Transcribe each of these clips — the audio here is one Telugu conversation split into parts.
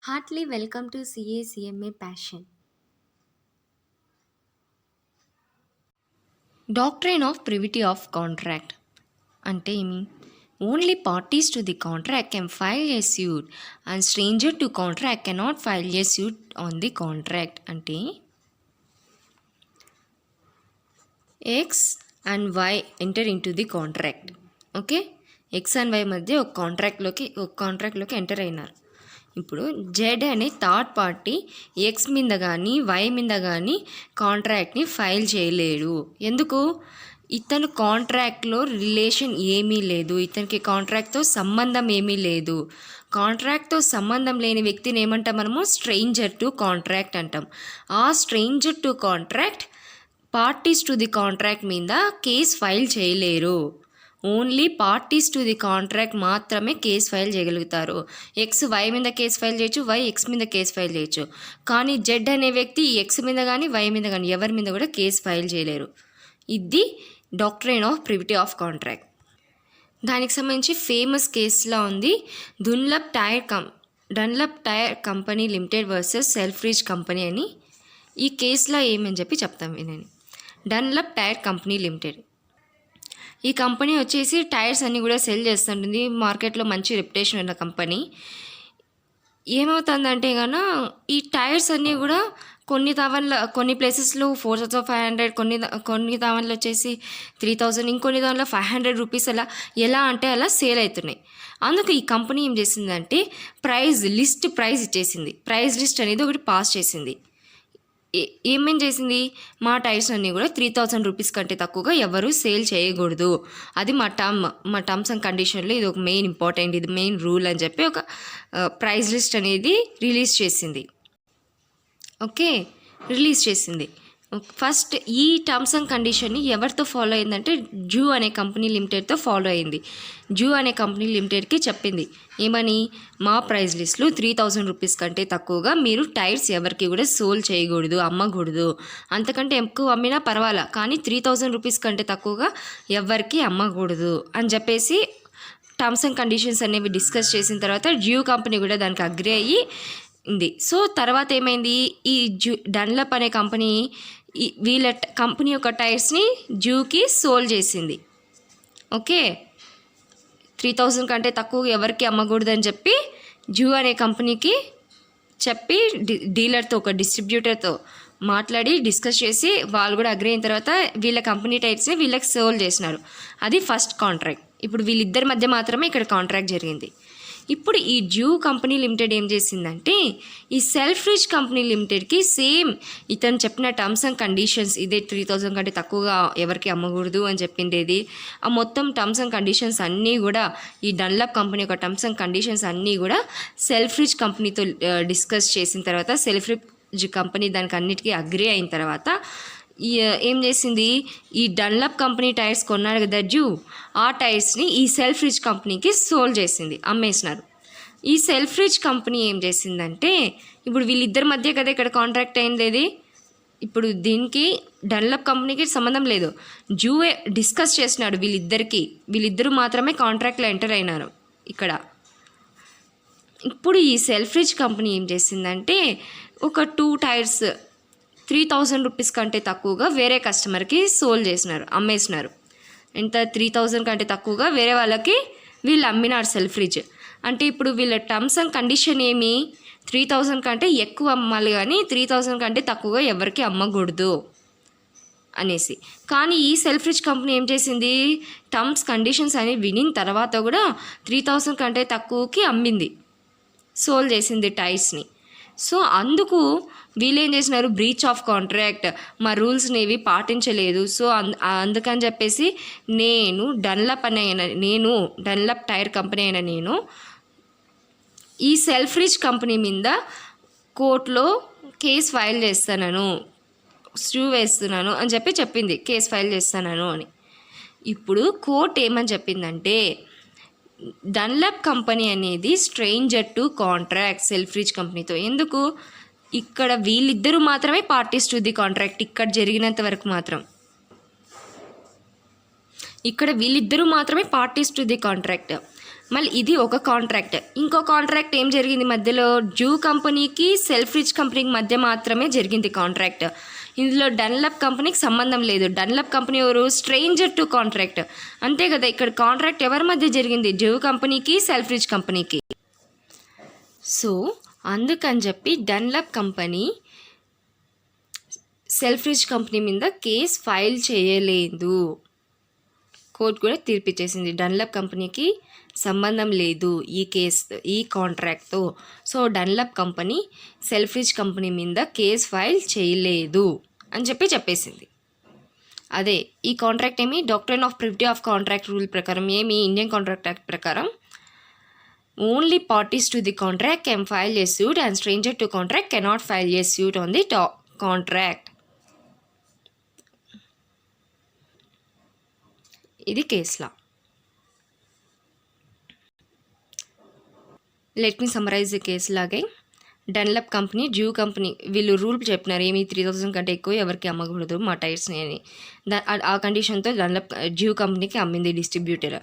Heartily welcome to CA Passion. Doctrine of Privity of Contract అంటే ఏమి? Only parties to the contract can file a suit and stranger to contract cannot file a suit on the contract. అంటే X and Y enter into the contract. Okay, X and Y మధ్య ఒక కాంట్రాక్ట్లోకి ఎంటర్ అయినారు. ఇప్పుడు జెడ్ అనే థర్డ్ పార్టీ ఎక్స్ మీద కానీ వై మీద కానీ కాంట్రాక్ట్ని ఫైల్ చేయలేడు. ఎందుకు? ఇతను కాంట్రాక్ట్లో రిలేషన్ ఏమీ లేదు, ఇతనికి కాంట్రాక్ట్తో సంబంధం ఏమీ లేదు. కాంట్రాక్ట్తో సంబంధం లేని వ్యక్తిని ఏమంటాం మనము? స్ట్రేంజర్ టు కాంట్రాక్ట్ అంటాం. ఆ stranger to contract parties to the contract మీద కేస్ ఫైల్ చేయలేరు. Only parties to the contract మాత్రమే కేసు ఫైల్ చేయగలుగుతారు. ఎక్స్ వై మీద కేసు ఫైల్ చేయొచ్చు, వై ఎక్స్ మీద కేసు ఫైల్ చేయొచ్చు. కానీ జెడ్ అనే వ్యక్తి ఎక్స్ మీద కానీ వై మీద కానీ ఎవరి మీద కూడా కేసు ఫైల్ చేయలేరు. ఇది doctrine of privity of contract. దానికి సంబంధించి ఫేమస్ కేసులా ఉంది Dunlop tyre company limited versus Selfridge company అని. ఈ కేసులో ఏమని చెప్పి చెప్తాం వినండి. డన్లప్ టైర్ కంపెనీ లిమిటెడ్, ఈ కంపెనీ వచ్చేసి టైర్స్ అన్నీ కూడా సెల్ చేస్తుంటుంది. మార్కెట్లో మంచి రెప్యుటేషన్ ఉన్న కంపెనీ. ఏమవుతుందంటే కన్నా ఈ టైర్స్ అన్నీ కూడా కొన్ని ప్లేసెస్లో 4,500, కొన్ని దావన్లు వచ్చేసి 3,000, ఇంకొన్ని దానిలో 500 రూపీస్ అలా ఎలా అంటే అలా సేల్ అవుతున్నాయి. అందుకు ఈ కంపెనీ ఏం చేసిందంటే ప్రైస్ ఇచ్చేసింది. ప్రైస్ లిస్ట్ అనేది ఒకటి పాస్ చేసింది. ఏమేం చేసింది? మా టైర్స్ అన్నీ కూడా 3,000 రూపీస్ కంటే తక్కువగా ఎవరు సేల్ చేయకూడదు, అది మా టర్మ్స్ అండ్ కండిషన్లో ఇది ఒక మెయిన్ ఇంపార్టెంట్, ఇది మెయిన్ రూల్ అని చెప్పి ఒక ప్రైస్ లిస్ట్ అనేది రిలీజ్ చేసింది. ఫస్ట్ ఈ టర్మ్స్ అండ్ కండిషన్ని ఎవరితో ఫాలో అయిందంటే జూ అనే కంపెనీ లిమిటెడ్తో ఫాలో అయింది. జూ అనే కంపెనీ లిమిటెడ్కి చెప్పింది ఏమని? మా ప్రైస్ లిస్ట్లో 3,000 రూపీస్ కంటే తక్కువగా మీరు టైర్స్ ఎవరికి కూడా సోల్ చేయకూడదు, అమ్మకూడదు. అంతకంటే ఎక్కువ అమ్మినా పర్వాలా, కానీ 3,000 రూపీస్ కంటే తక్కువగా ఎవరికి అమ్మకూడదు అని చెప్పేసి టర్మ్స్ అండ్ కండిషన్స్ అనేవి డిస్కస్ చేసిన తర్వాత జూ కంపెనీ కూడా దానికి అగ్రి అయ్యి ఉంది. సో తర్వాత ఏమైంది? ఈ డన్లప్ అనే కంపెనీ వీళ్ళ కంపెనీ యొక్క టైర్స్ని జూకి సోల్ చేసింది. 3,000 కంటే తక్కువ ఎవరికి అమ్మకూడదని చెప్పి జూ అనే కంపెనీకి చెప్పి డీలర్తో ఒక డిస్ట్రిబ్యూటర్తో మాట్లాడి డిస్కస్ చేసి వాళ్ళు కూడా అగ్రి అయిన తర్వాత వీళ్ళ కంపెనీ టైర్స్ని వీళ్ళకి సోల్ చేసినారు. అది ఫస్ట్ కాంట్రాక్ట్. ఇప్పుడు వీళ్ళిద్దరి మధ్య మాత్రమే ఇక్కడ కాంట్రాక్ట్ జరిగింది. ఇప్పుడు ఈ జూ కంపెనీ లిమిటెడ్ ఏం చేసిందంటే ఈ సెల్ఫ్రిడ్జ్ కంపెనీ లిమిటెడ్కి సేమ్ ఇతను చెప్పిన టర్మ్స్ అండ్ కండిషన్స్, ఇదే 3,000 కంటే తక్కువగా ఎవరికి అమ్మకూడదు అని చెప్పిండేది, ఆ మొత్తం టర్మ్స్ అండ్ కండిషన్స్ అన్నీ కూడా ఈ డన్లప్ కంపెనీ యొక్క టర్మ్స్ అండ్ కండిషన్స్ అన్నీ కూడా సెల్ఫ్రిడ్జ్ కంపెనీతో డిస్కస్ చేసిన తర్వాత సెల్ఫ్రిడ్జ్ కంపెనీ దానికి అన్నిటికీ అగ్రి అయిన తర్వాత ఏం చేసింది? ఈ డన్లప్ కంపెనీ టైర్స్ కొన్నారు కదా జూ, ఆ టైర్స్ని ఈ సెల్ఫ్రిడ్జ్ కంపెనీకి సోల్ చేసింది, అమ్మేసినారు. ఈ సెల్ఫ్రిడ్జ్ కంపెనీ ఏం చేసిందంటే ఇప్పుడు వీళ్ళిద్దరి మధ్య కదా ఇక్కడ కాంట్రాక్ట్ అయింది. ఇప్పుడు దీనికి డన్లప్ కంపెనీకి సంబంధం లేదు. జూవే డిస్కస్ చేసినాడు వీళ్ళిద్దరూ మాత్రమే కాంట్రాక్ట్లో ఎంటర్ అయినారు ఇక్కడ. ఇప్పుడు ఈ సెల్ఫ్రిడ్జ్ కంపెనీ ఏం చేసిందంటే ఒక 2 టైర్స్ 3,000 రూపీస్ కంటే తక్కువగా వేరే కస్టమర్కి సోల్ చేసినారు, అమ్మేసినారు. ఎంత? 3,000 కంటే తక్కువగా వేరే వాళ్ళకి వీళ్ళు అమ్మినారు సెల్ఫ్రిడ్జ్. అంటే ఇప్పుడు వీళ్ళ టర్మ్స్ అండ్ కండిషన్ ఏమి? 3,000 కంటే ఎక్కువ అమ్మాలి కానీ 3,000 కంటే తక్కువగా ఎవరికి అమ్మకూడదు అనేసి. కానీ ఈ సెల్ఫ్రిడ్జ్ కంపెనీ ఏం చేసింది? టర్మ్స్ కండిషన్స్ అని వినిన తర్వాత కూడా 3,000 కంటే తక్కువకి అమ్మింది, సోల్ చేసింది టైర్స్ని. సో అందుకు వీళ్ళేం చేసినారు? బ్రీచ్ ఆఫ్ కాంట్రాక్ట్, మా రూల్స్ని ఏవి పాటించలేదు. సో అందుకని చెప్పేసి నేను డన్లప్ టైర్ కంపెనీ అయిన నేను ఈ సెల్ఫ్రిడ్జ్ కంపెనీ మీద కోర్టులో కేసు ఫైల్ చేస్తున్నాను, సూ వేస్తున్నాను అని చెప్పింది, కేసు ఫైల్ చేస్తున్నాను అని. ఇప్పుడు కోర్టు ఏమని చెప్పిందంటే డన్లప్ కంపెనీ అనేది స్ట్రేంజర్ టు కాంట్రాక్ట్ సెల్ఫ్రిడ్జ్ కంపెనీతో. ఎందుకు? ఇక్కడ వీళ్ళిద్దరూ మాత్రమే పార్టీస్ టు ది కాంట్రాక్ట్. ఇక్కడ జరిగినంత వరకు మాత్రం ఇక్కడ వీళ్ళిద్దరూ మాత్రమే పార్టీస్ టు ది కాంట్రాక్ట్. మళ్ళీ ఇది ఒక కాంట్రాక్ట్. ఇంకో కాంట్రాక్ట్ ఏం జరిగింది మధ్యలో, జూ కంపెనీకి సెల్ఫ్రిడ్జ్ కంపెనీకి మధ్య మాత్రమే జరిగింది కాంట్రాక్ట్. ఇందులో డన్లప్ కంపెనీకి సంబంధం లేదు. డన్లప్ కంపెనీ ఎవరు, స్ట్రేంజర్ టు కాంట్రాక్ట్. అంతే కదా, ఇక్కడ కాంట్రాక్ట్ ఎవరి మధ్య జరిగింది, జూ కంపెనీకి సెల్ఫ్రిడ్జ్ కంపెనీకి. సో అందుకని చెప్పి డన్లప్ కంపెనీ సెల్ఫ్రిడ్జ్ కంపెనీ మీద కేసు ఫైల్ చేయలేదు. కోర్టు కూడా తీర్పిచ్చేసింది, డన్లప్ కంపెనీకి సంబంధం లేదు ఈ కేసు, ఈ కాంట్రాక్ట్తో. సో డన్లప్ కంపెనీ సెల్ఫ్రిడ్జ్ కంపెనీ మీద కేసు ఫైల్ చేయలేదు అని చెప్పేసింది. అదే ఈ కాంట్రాక్ట్ ఏమి, doctrine of privity of contract rule ప్రకారం ఏమి, ఇండియన్ కాంట్రాక్ట్ యాక్ట్ ప్రకారం only parties to the contract can file a suit and stranger to contract cannot file a suit on the contract. ఇది కేసులా. Let me summarise the case లాగే. డన్లప్ కంపెనీ, జూ కంపెనీ వీళ్ళు రూల్ చెప్పినారు, ఏమి 3000 కంటే ఎక్కువ ఎవరికి అమ్మకూడదు మా టైర్స్ని అని. ఆ కండిషన్తో డన్లప్ జూ కంపెనీకి అమ్మింది డిస్ట్రిబ్యూటర్.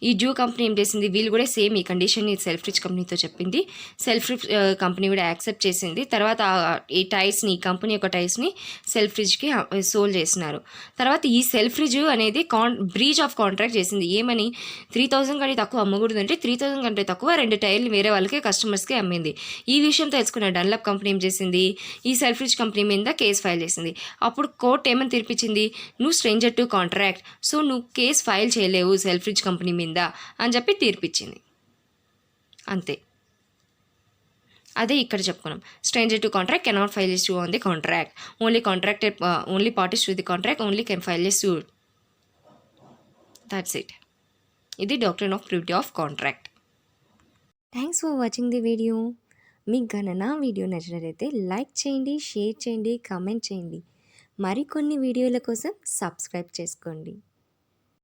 ఈ జూ కంపెనీ ఏం చేసింది, వీళ్ళు కూడా సేమ్ ఈ కండిషన్ సెల్ఫ్రిడ్జ్ కంపెనీతో చెప్పింది. సెల్ఫ్రిడ్జ్ కంపెనీ కూడా యాక్సెప్ట్ చేసింది. తర్వాత ఈ టైర్స్ని, ఈ కంపెనీ యొక్క టైర్స్ని సెల్ఫ్రిడ్జ్కి సోల్ చేసినారు. తర్వాత ఈ సెల్ఫ్రిడ్జ్ అనేది బ్రీచ్ ఆఫ్ కాంట్రాక్ట్ చేసింది. ఏమని, 3000 కంటే తక్కువ అమ్మకూడదు అంటే 3000 కంటే తక్కువ 2 టైర్లు వేరే వాళ్ళకి కస్టమర్స్కి అమ్మింది. ఈ విషయం తెలుసుకున్న డన్లప్ కంపెనీ ఏం చేసింది, ఈ సెల్ఫ్రిడ్జ్ కంపెనీ మీద కేసు ఫైల్ చేసింది. అప్పుడు కోర్టు ఏమని తీర్పిచ్చింది, నువ్వు స్ట్రేంజర్ టు కాంట్రాక్ట్, సో నువ్వు కేసు ఫైల్ చేయలేవు సెల్ఫ్రిడ్జ్ కంపెనీ మీద అని చెప్పి తీర్పిచ్చింది. అంతే. అదే ఇక్కడ చెప్పుకున్నాం, stranger to contract cannot file a suit on the contract, only parties to the contract only can file a suit. That's it. ఇది doctrine of privity of contract. Thanks for watching the video. మీకు కనుక నా వీడియో నచ్చినట్లయితే లైక్ చేయండి, షేర్ చేయండి, కామెంట్ చేయండి. మరికొన్ని వీడియోల కోసం సబ్స్క్రైబ్ చేసుకోండి.